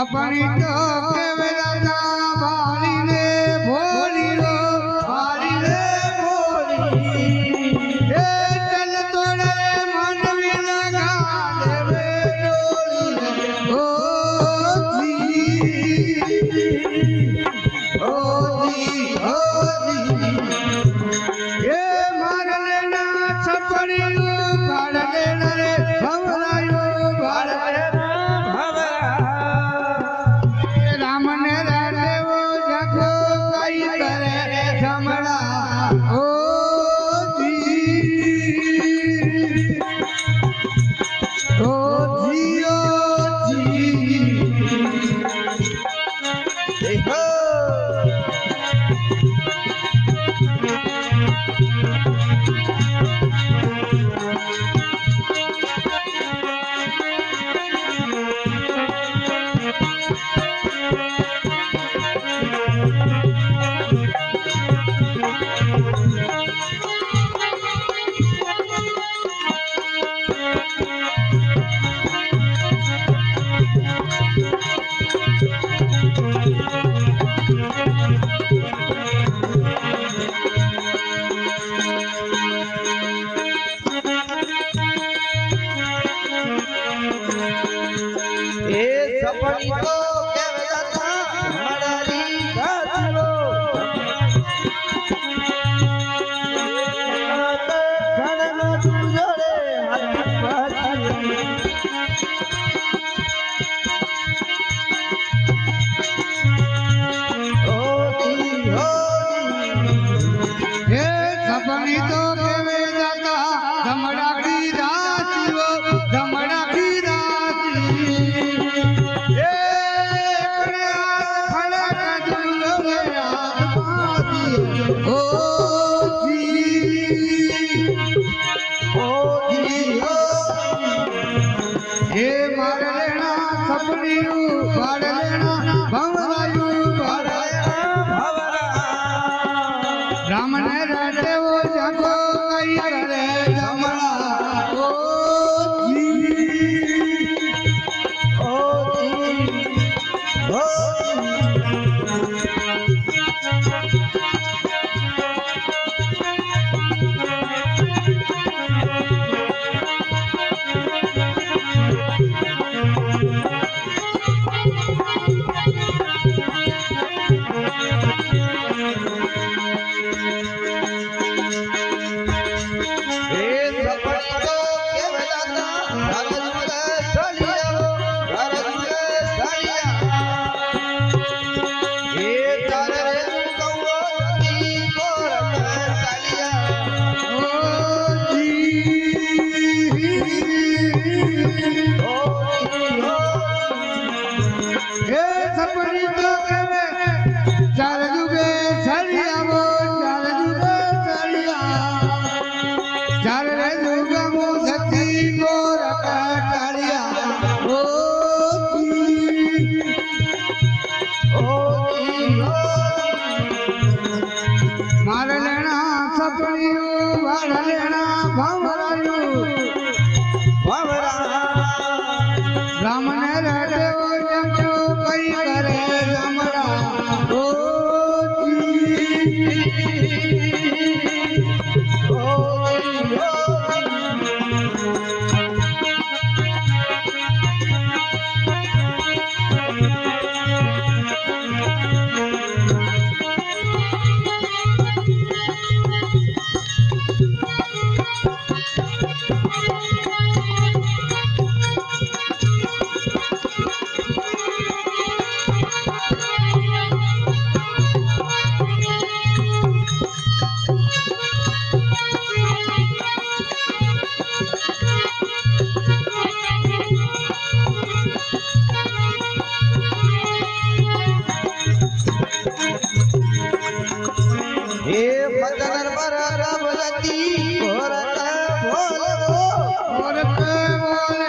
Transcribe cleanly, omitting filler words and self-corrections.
सपनी तो केवला भाली ने भोली रो भाली ने भोली ए चल तोड़े मन में लगा देवे डोली ओ जी ये मार लेना सपनी भाड़ लेना रे भवरायो भाड़ लेना राम ने राटे वो जगो कई करे जमड़ा ओ सपनी तो केवला हमारी गाछरो घरनो तुझोरे हाथ पाथरी हे सपनी तो केवला धमड़ा की राती वो धमड़ा की सपनी भाड़ लेना भवरायु भाड़ भवरा राम ने राटे वो जगो कई करे जमड़ा मार लेना सपनी भाड़ लेना भवरायु भवरा राम ने राटे वो जगो कई करे जमड़ा ओ मदन पर रब लती भोरत भोल